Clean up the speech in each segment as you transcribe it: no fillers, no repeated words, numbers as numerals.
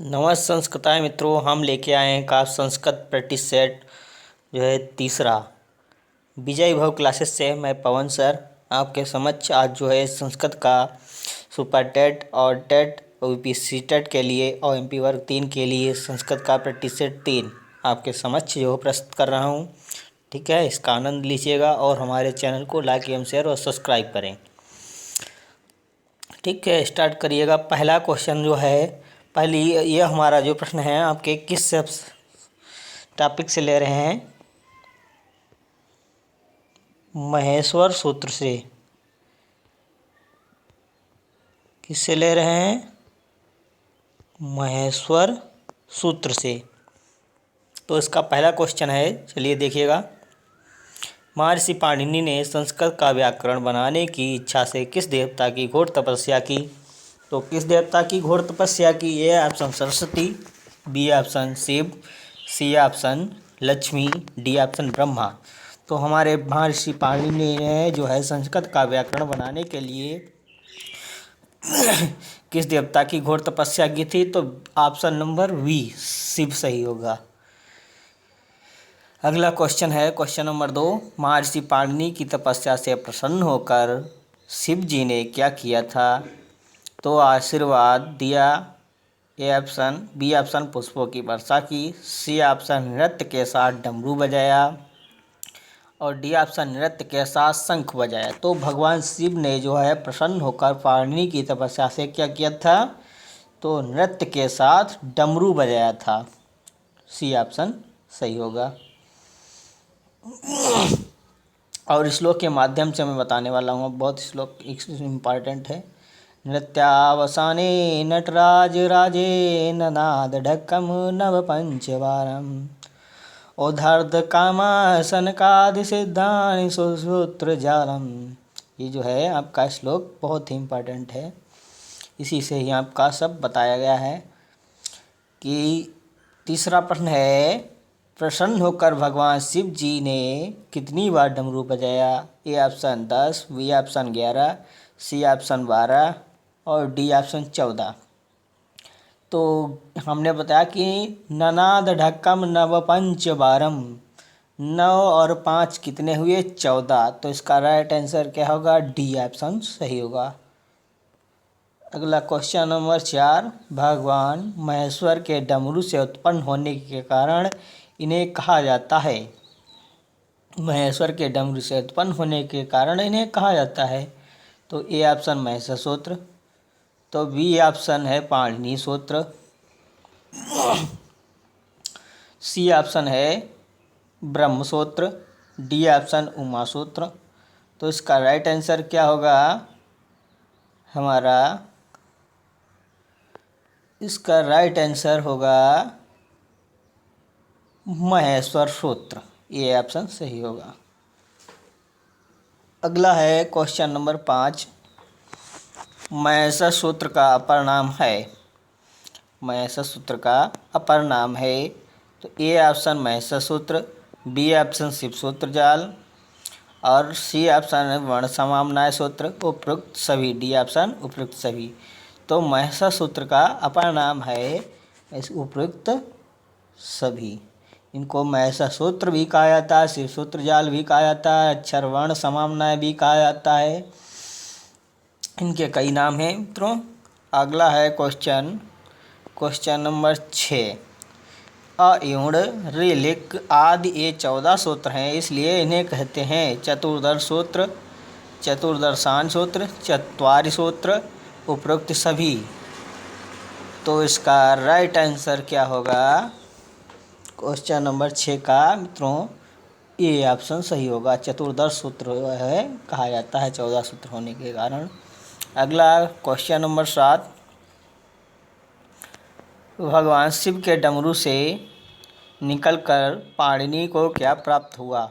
नमस्ते संस्कृताय मित्रों, हम लेके आए हैं का संस्कृत प्रैक्टिस सेट जो है तीसरा। विजय भव क्लासेस से मैं पवन सर आपके समक्ष आज जो है संस्कृत का सुपर टेट और टेट और यूपीएससी टेट के लिए और एमपी वर्ग 3 के लिए संस्कृत का प्रैक्टिस सेट 3 आपके समक्ष जो प्रस्तुत कर रहा हूँ। ठीक है, इसका आनंद लीजिएगा और हमारे चैनल को लाइक एवं शेयर और सब्सक्राइब करें। ठीक है, स्टार्ट करिएगा। पहला क्वेश्चन जो है, पहली ये हमारा जो प्रश्न है आपके किस टॉपिक से ले रहे हैं? महेश्वर सूत्र से। किससे ले रहे हैं? महेश्वर सूत्र से। तो इसका पहला क्वेश्चन है, चलिए देखिएगा। महर्षि पाणिनि ने संस्कृत का व्याकरण बनाने की इच्छा से किस देवता की घोर तपस्या की? तो किस देवता की घोर तपस्या की? A option Saraswati, B option Shiva, C option Lakshmi, D option Brahma. तो हमारे महर्षि पाणिनि ने जो है संस्कृत का व्याकरण बनाने के लिए किस देवता की घोर तपस्या की थी? तो ऑप्शन नंबर बी शिव सही होगा। अगला क्वेश्चन है क्वेश्चन नंबर 2। महर्षि पाणिनि की तपस्या से प्रसन्न होकर शिव जी ने क्या किया था? तो आशीर्वाद दिया, ए ऑप्शन, बी ऑप्शन पुष्पों की वर्षा की, सी ऑप्शन नृत्य के साथ डमरू बजाया और डी ऑप्शन नृत्य के साथ शंख बजाया। तो भगवान शिव ने जो है प्रसन्न होकर पाणिनि की तपस्या से क्या किया था? तो नृत्य के साथ डमरू बजाया था। सी ऑप्शन सही होगा। और श्लोक के माध्यम से मैं बताने वाला हूँ। बहुत श्लोक इम्पॉर्टेंट है। नृत्यावसाने नटराज राजे ननाद ढक्कम नव पंचवारम औधार्ध कामासनकादि सिद्धानि सुसूत्र जालम। ये जो है आपका श्लोक बहुत ही इम्पॉर्टेंट है। इसी से ही आपका सब बताया गया है। कि तीसरा प्रश्न है, प्रसन्न होकर भगवान शिव जी ने कितनी बार डमरू बजाया? A option 10, B option 11, C option 12 और डी ऑप्शन 14। तो हमने बताया कि ननाद ढक्कम नव पंचवारम, 9 और 5 कितने हुए? 14। तो इसका राइट आंसर क्या होगा? डी ऑप्शन सही होगा। अगला क्वेश्चन नंबर 4। भगवान महेश्वर के डमरू से उत्पन्न होने के कारण इन्हें कहा जाता है? महेश्वर के डमरू से उत्पन्न होने के कारण इन्हें कहा जाता है। तो ए ऑप्शन महेश्वर सूत्र, तो बी ऑप्शन है पाणिनि सूत्र, सी ऑप्शन है ब्रह्म सूत्र, डी ऑप्शन उमा सूत्र। तो इसका राइट आंसर क्या होगा हमारा? इसका राइट आंसर होगा महेश्वर सूत्र। ये ऑप्शन सही होगा। अगला है क्वेश्चन नंबर 5। महेश्वर सूत्र का अपर नाम है? महेश्वर सूत्र का अपर नाम है। तो ए ऑप्शन महेश्वर सूत्र, बी ऑप्शन शिव सूत्र जाल और सी ऑप्शन वर्ण समामनाय सूत्र, उपरोक्त सभी, डी ऑप्शन उपरोक्त सभी। तो महेश्वर सूत्र का अपर नाम है इस उपरोक्त सभी। इनको महेश्वर सूत्र भी कहा जाता है, शिव सूत्र जाल भी कहा जाता है, अक्षर वर्ण समामनाय भी कहा जाता है। इनके कई नाम हैं मित्रों। अगला है क्वेश्चन नंबर 6। अ इउड़ ऋ लिक आदि ये 14 सूत्र हैं, इसलिए इन्हें कहते हैं चतुर्दश सूत्र, चतुर्दशान सूत्र, चत्वारि सूत्र, उपरोक्त सभी। तो इसका राइट आंसर क्या होगा क्वेश्चन नंबर 6 का मित्रों? ये ऑप्शन सही होगा। चतुर्दश सूत्र है कहा जाता है 14 सूत्र होने के कारण। अगला क्वेश्चन नंबर 7। भगवान शिव के डमरू से निकलकर पाणिनि को क्या प्राप्त हुआ?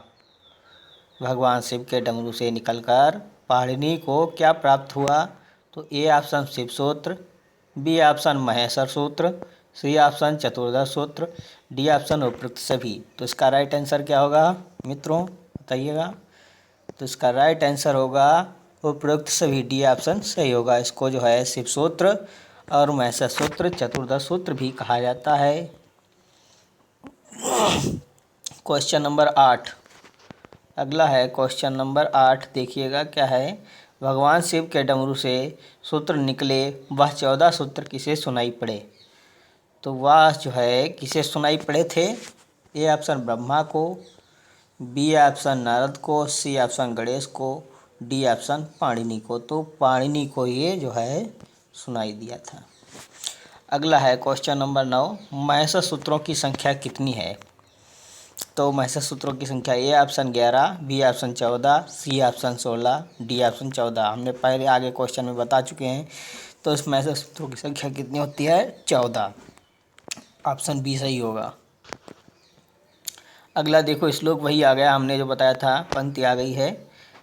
भगवान शिव के डमरू से निकलकर पाणिनि को क्या प्राप्त हुआ? तो ए ऑप्शन शिव सूत्र, बी ऑप्शन महेश्वर सूत्र, सी ऑप्शन चतुर्दश सूत्र, डी ऑप्शन उपरोक्त सभी। तो इसका राइट आंसर क्या होगा मित्रों बताइएगा? तो इसका राइट आंसर होगा उपरोक्त सभी, डी ऑप्शन सही होगा। इसको जो है शिव सूत्र और महसा सूत्र चतुर्दश सूत्र भी कहा जाता है। क्वेश्चन नंबर 8 अगला है। क्वेश्चन नंबर 8 देखिएगा क्या है। भगवान शिव के डमरू से सूत्र निकले, वह 14 सूत्र किसे सुनाई पड़े। तो वह जो है किसे सुनाई पड़े थे। ए ऑप्शन ब्रह्मा को, बी ऑप्शन नारद को, सी ऑप्शन गणेश को, डी ऑप्शन पाणिनि को। तो पाणिनि को ये जो है सुनाई दिया था। अगला है क्वेश्चन नंबर 9 महसा सूत्रों की संख्या कितनी है। तो महसा सूत्रों की संख्या A option 11, B option 14, C option 16, D option 14। हमने पहले आगे क्वेश्चन में बता चुके हैं। तो इस महसा सूत्रों की संख्या कितनी होती है 14। ऑप्शन बी सही होगा। अगला देखो श्लोक वही आ गया, हमने जो बताया था पंक्ति आ गई है।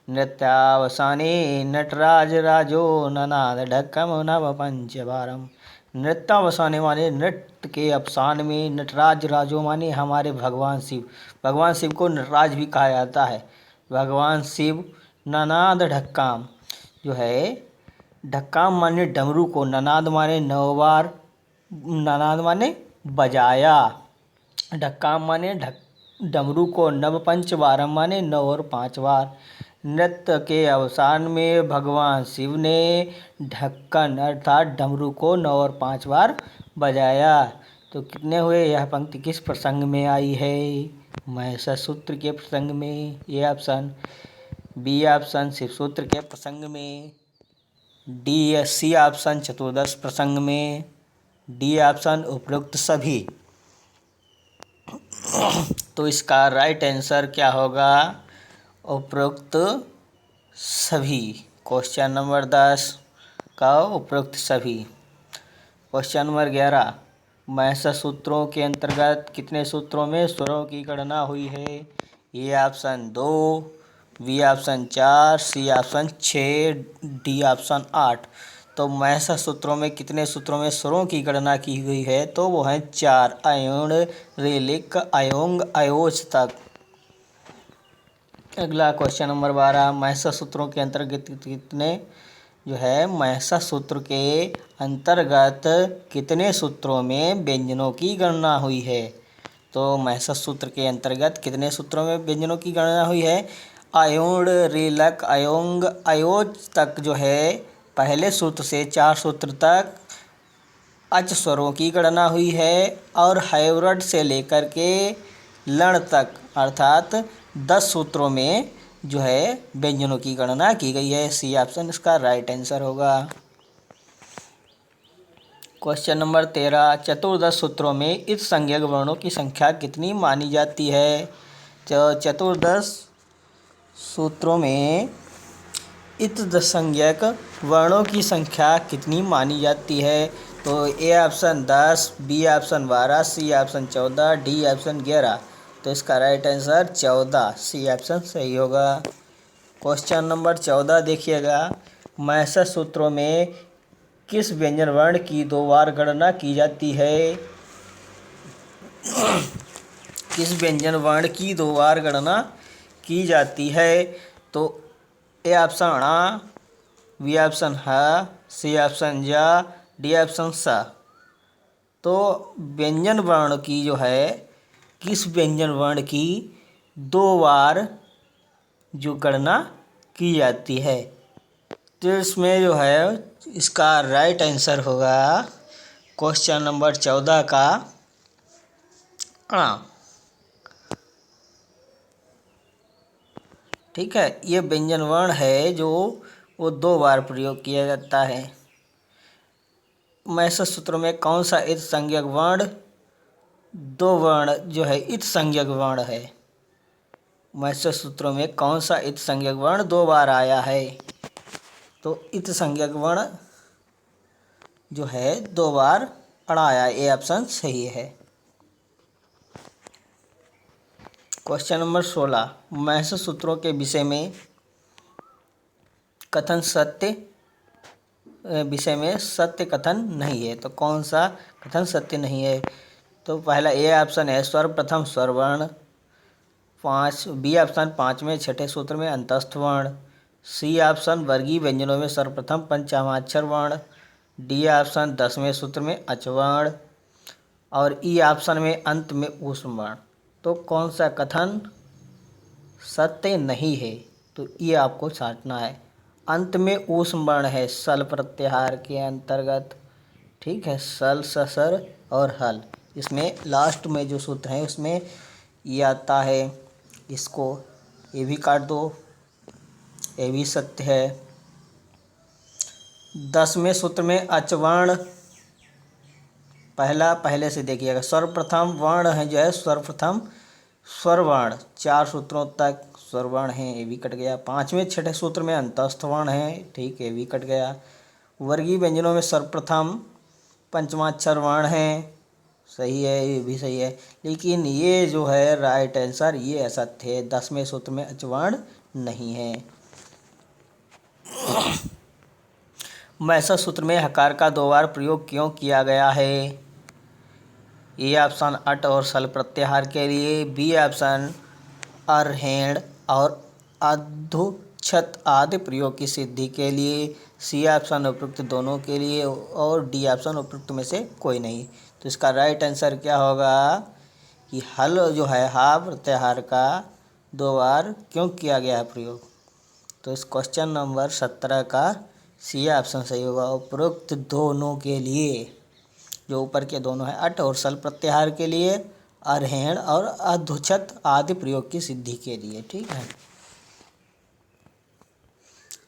नृत्यावसाने नटराज राजो ननाद ढक्कम नव पंचवारम। नृत्यावसाने माने नृत्य के अवसान में, नटराज राजो माने हमारे भगवान शिव। भगवान शिव को नटराज भी कहा जाता है। भगवान शिव ननाद ढक्काम जो है, ढक्काम माने डमरू को, ननाद माने 9 बार, ननाद माने बजाया, ढक्काम माने डमरू को, नव पंचवारम माने 9 और 5 बार। नृत्य के अवसान में भगवान शिव ने ढक्कन अर्थात डमरू को 9 और 5 बार बजाया। तो कितने हुए। यह पंक्ति किस प्रसंग में आई है। महसा सूत्र के प्रसंग में। ये ऑप्शन, बी ऑप्शन शिव सूत्र के प्रसंग में, डी सी ऑप्शन चतुर्दश प्रसंग में, डी ऑप्शन उपरोक्त सभी। तो इसका राइट आंसर क्या होगा उपरोक्त सभी। क्वेश्चन नंबर 10 का उपरोक्त सभी। क्वेश्चन नंबर 11 महसा सूत्रों के अंतर्गत कितने सूत्रों में स्वरों की गणना हुई है। A option 2, B option 4, C option 6, D option 8। तो महसा सूत्रों में कितने सूत्रों में स्वरों की गणना की हुई है। तो वो हैं 4, अयोण, रेलिक, अयोंग, अयोज तक। अगला क्वेश्चन नंबर 12 महसा सूत्रों के अंतर्गत कितने जो है महसा सूत्र के अंतर्गत कितने सूत्रों में व्यंजनों की गणना हुई है। तो महसा सूत्र के अंतर्गत कितने सूत्रों में व्यंजनों की गणना हुई है। अयोण, रेलक, अयोंग, अयोज तक जो है पहले सूत्र से 4 सूत्र तक अच स्वरों की गणना हुई है। और हैवरट से लेकर के लण तक अर्थात 10 सूत्रों में जो है व्यंजनों की गणना की गई है। सी ऑप्शन इसका राइट आंसर होगा। क्वेश्चन नंबर 13 चतुर्दश सूत्रों में इत संज्ञक वर्णों की संख्या कितनी मानी जाती है। चतुर्दश सूत्रों में इत संज्ञक वर्णों की संख्या कितनी मानी जाती है। तो A option 10, B option 12, C option 14, D option 11। तो इसका राइट आंसर 14, सी ऑप्शन सही होगा। क्वेश्चन नंबर 14 देखिएगा। महसा सूत्रों में किस व्यंजन वर्ण की 2 बार गणना की जाती है। किस व्यंजन वर्ण की 2 बार गणना की जाती है। तो A option Ana, B option ह, सी ऑप्शन जा, डी ऑप्शन सा। तो व्यंजन वर्ण की जो है किस व्यंजन वर्ण की 2 बार जो गणना की जाती है। तो इसमें जो है इसका राइट आंसर होगा क्वेश्चन नंबर 14 का अणा। ठीक है, ये व्यंजन वर्ण है जो वो 2 बार प्रयोग किया जाता है। महसा सूत्रों में कौन सा इत संज्ञक वर्ण 2 वर्ण जो है इत संज्ञक वर्ण है। महसा सूत्रों में कौन सा इत संज्ञक वर्ण 2 बार आया है। तो इत संज्ञक वर्ण जो है 2 बार अणा आया। ए ऑप्शन सही है। क्वेश्चन नंबर 16 महसा सूत्रों के विषय में कथन सत्य विषय में सत्य कथन नहीं है। तो कौन सा कथन सत्य नहीं है। तो पहला ए ऑप्शन है सर्वप्रथम स्वर वर्ण, 5 बी ऑप्शन 5वें छठे सूत्र में अंतस्थ वर्ण, सी ऑप्शन वर्गीय व्यंजनों में सर्वप्रथम पंचमाक्षर वर्ण, डी ऑप्शन 10वें सूत्र में अचवर्ण और ई ऑप्शन में अंत में ऊष्म वर्ण। तो कौन सा कथन सत्य नहीं है? तो ये आपको छांटना है। अंत में ऊष्म वर्ण है सल प्रत्याहार के अंतर्गत। ठीक है, सल, ससर और हल। इसमें लास्ट में जो सूत्र है उसमें ये आता है। इसको ये भी काट दो, ये भी सत्य है। 10वें सूत्र में अचवर्ण पहले से देखिएगा। सर्वप्रथम वर्ण है जो है सर्वप्रथम स्वरवर्ण, 4 सूत्रों तक स्वरवर्ण है, ये भी कट गया। 5वें छठे सूत्र में अंतस्थ वर्ण है, ठीक है, ये भी कट गया। वर्गीय व्यंजनों में सर्वप्रथम पंचमाक्षर वर्ण है, सही है, ये भी सही है। लेकिन ये जो है राइट आंसर ये असत्य है, 10वें सूत्र में अचवर्ण नहीं है। मैसा सूत्र में हकार का 2 बार प्रयोग क्यों किया गया है? ए ऑप्शन अट और सल प्रत्याहार के लिए, बी ऑप्शन अर्हेण और अधोक्षत आदि प्रयोग की सिद्धि के लिए, सी ऑप्शन उपयुक्त दोनों के लिए और डी ऑप्शन उपयुक्त में से कोई नहीं। तो इसका राइट आंसर क्या होगा कि हल जो है हा प्रत्याहार का 2 बार क्यों किया गया है प्रयोग? तो इस क्वेश्चन नंबर 17 का सी ऑप्शन सही होगा, उपयुक्त दोनों के लिए। जो ऊपर के दोनों है अट और सल प्रत्याहार के लिए, अर्हेण और अधोक्षत आदि प्रयोग की सिद्धि के लिए। ठीक है,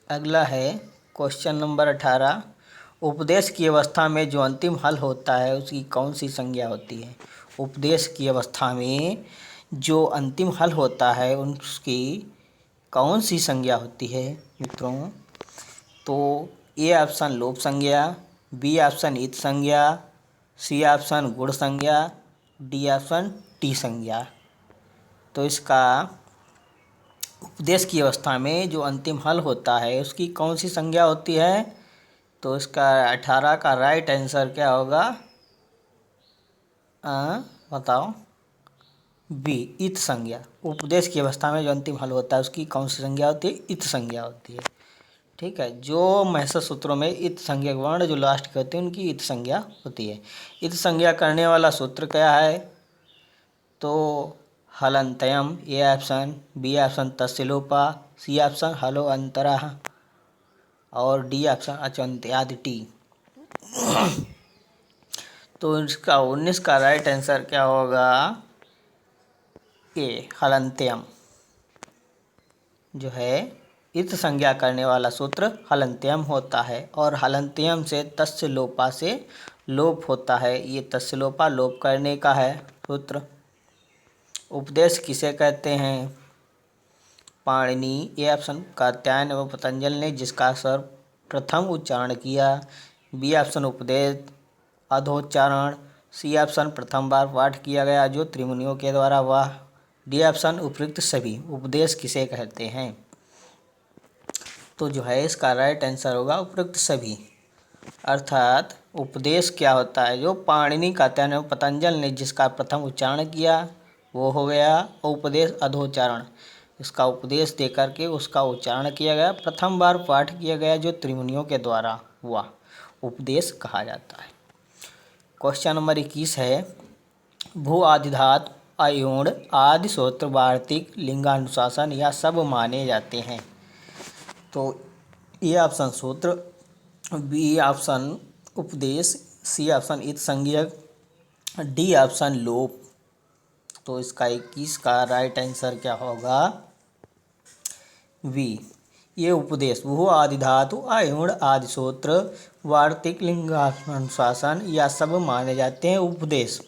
अगला है क्वेश्चन नंबर 18। उपदेश की अवस्था में जो अंतिम हल होता है उसकी कौन सी संज्ञा होती है? उपदेश की अवस्था में जो अंतिम हल होता है उसकी कौन सी संज्ञा होती है मित्रों? तो ए ऑप्शन लोप संज्ञा, बी ऑप्शन इत संज्ञा, सी ऑप्शन गुण संज्ञा, डी ऑप्शन टी संज्ञा। तो इसका उपदेश की अवस्था में जो अंतिम हल होता है उसकी कौन सी संज्ञा होती है? तो इसका 18 का राइट आंसर क्या होगा? बताओ। बी, इत संज्ञा। उपदेश की अवस्था में जो अंतिम हल होता है उसकी कौन सी संज्ञा होती है? इत संज्ञा होती है। ठीक है, जो महसा सूत्रों में इत संज्ञक वर्ण जो लास्ट के होते हैं उनकी इत संज्ञा होती है। इत संज्ञा करने वाला सूत्र क्या है? तो हलंत्यम, ए ऑप्शन, बी ऑप्शन तस्य लोपा, सी ऑप्शन हलो अंतरा और डी ऑप्शन अचंत्यादि टी। तो इसका 19 का राइट आंसर क्या होगा? ए, हलंत्यम जो है इत संज्ञा करने वाला सूत्र हलंत्यम होता है और हलंत्यम से तस्य लोपा से लोप होता है। ये तस्य लोपा लोप करने का है सूत्र। उपदेश किसे कहते हैं? पाणिनि, ए ऑप्शन कात्यायन एवं पतंजल ने जिसका सर्वप्रथम उच्चारण किया, बी ऑप्शन उपदेश अधोच्चारण, सी ऑप्शन प्रथम बार पाठ किया गया जो त्रिमुनियों के द्वारा हुआ, डी ऑप्शन उपयुक्त सभी। उपदेश किसे कहते हैं? तो जो है इसका राइट आंसर होगा उपयुक्त सभी। अर्थात उपदेश क्या होता है? जो पाणिनि कात्यायन एवं पतंजल ने जिसका प्रथम उच्चारण किया वो हो गया। और उपदेश अधोच्चारण, इसका उपदेश दे करके उसका उच्चारण किया गया, प्रथम बार पाठ किया गया जो त्रिमुनियों के द्वारा हुआ, उपदेश कहा जाता है। क्वेश्चन नंबर 21 है। भू आदिधातु अयोण आदि सूत्र वार्तिक लिंगानुशासन या सब माने जाते हैं। तो ए ऑप्शन सूत्र, बी ऑप्शन उपदेश, सी ऑप्शन इत संज्ञक, डी ऑप्शन लोप। तो इसका 21 का राइट आंसर क्या होगा? बी, ये उपदेश भू आदिधातु अयोण आदि सूत्र वार्तिक लिंगानुशासन या सब माने जाते हैं उपदेश।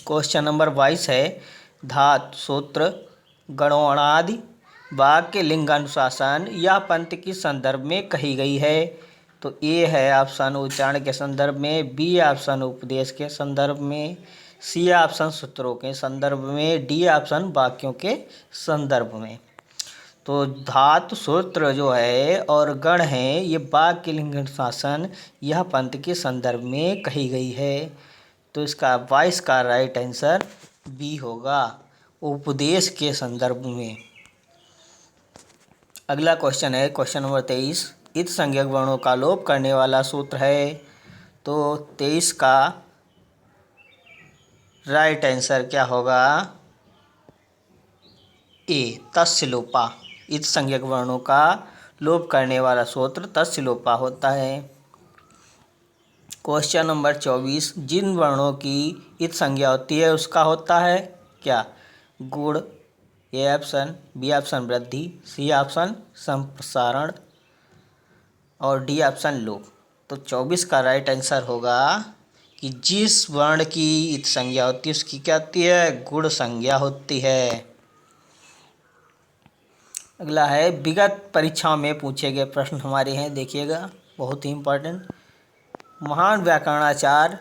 क्वेश्चन नंबर 22 है। धातु सूत्र गणोणादि वाक्य लिंगानुशासन या पंक्ति के संदर्भ में कही गई है। तो ए है ऑप्शन उच्चारण के संदर्भ में, बी ऑप्शन उपदेश के संदर्भ में, सी ऑप्शन सूत्रों के संदर्भ में, डी ऑप्शन वाक्यों के संदर्भ में। तो धातु सूत्र जो है और गण है ये वाक्य लिंगानुशासन यह पंक्ति के संदर्भ में कही गई है। तो इसका 22 का राइट आंसर बी होगा, उपदेश के संदर्भ में। अगला क्वेश्चन है क्वेश्चन नंबर 23। इत संज्ञक वर्णों का लोप करने वाला सूत्र है। तो 23 का राइट आंसर क्या होगा? ए, तस्य लोपा। इत संज्ञक वर्णों का लोप करने वाला सूत्र तस्य लोपा होता है। क्वेश्चन नंबर 24, जिन वर्णों की इत संज्ञा होती है उसका होता है क्या? गुण, ए ऑप्शन, बी ऑप्शन वृद्धि, सी ऑप्शन संप्रसारण और डी ऑप्शन लोप। तो 24 का राइट आंसर होगा कि जिस वर्ण की इत संज्ञा होती है उसकी क्या होती है? गुण संज्ञा होती है। अगला है, विगत परीक्षाओं में पूछे गए प्रश्न हमारे हैं, देखिएगा, बहुत ही इम्पोर्टेंट। महान व्याकरणाचार्य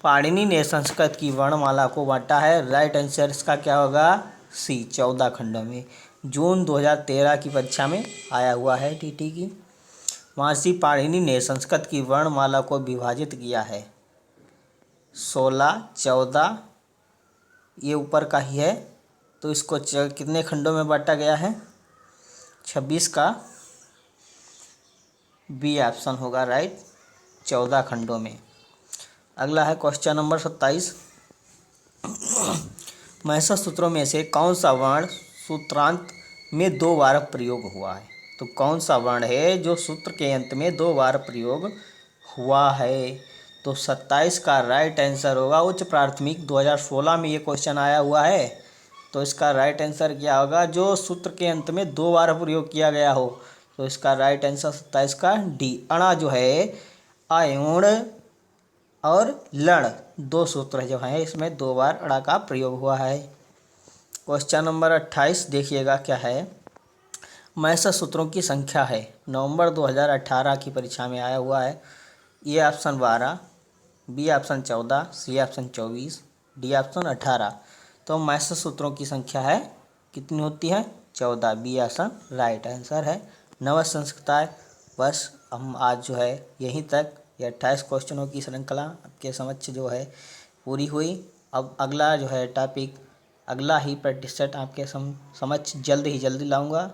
पाणिनि ने संस्कृत की वर्णमाला को बांटा है। राइट आंसर इसका क्या होगा? सी, 14 खंडों में। जून 2013 की परीक्षा में आया हुआ है टीटी की। महर्षि पाणिनि ने संस्कृत की वर्णमाला को विभाजित किया है 16, 14, ये ऊपर का ही है, तो इसको कितने खंडों में बांटा गया है? 26 का बी ऑप्शन होगा राइट, 14 खंडों में। अगला है क्वेश्चन नंबर 27, महर्षि सूत्रों में से कौन सा वर्ण सूत्रांत में 2 बार प्रयोग हुआ है? तो कौन सा वर्ण है जो सूत्र के अंत में 2 बार प्रयोग हुआ है? तो 27 का राइट आंसर होगा उच्च प्राथमिक 2016 में ये क्वेश्चन आया हुआ है। तो इसका राइट आंसर क्या होगा? जो सूत्र के अंत में 2 बार प्रयोग किया गया हो। तो इसका राइट आंसर 27 का डी, अणा जो है अयुण और लण 2 सूत्र जो हैं इसमें 2 बार अड़ा का प्रयोग हुआ है। क्वेश्चन नंबर 28 देखिएगा क्या है। महर्षि सूत्रों की संख्या है, नवंबर 2018 की परीक्षा में आया हुआ है। A option 12, B option 14, C option 24, D option 18। तो महर्षि सूत्रों की संख्या है कितनी होती है? 14, बी ऑप्शन राइट आंसर है। नव संस्कृताय। बस हम आज जो है यहीं तक ये 28 क्वेश्चनों की श्रृंखला आपके समक्ष जो है पूरी हुई। अब अगला जो है टॉपिक, अगला ही प्रैक्टिस सेट आपके समक्ष जल्द ही जल्दी लाऊंगा।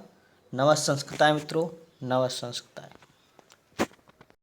नव संस्कृताय मित्रों, नव संस्कृताय।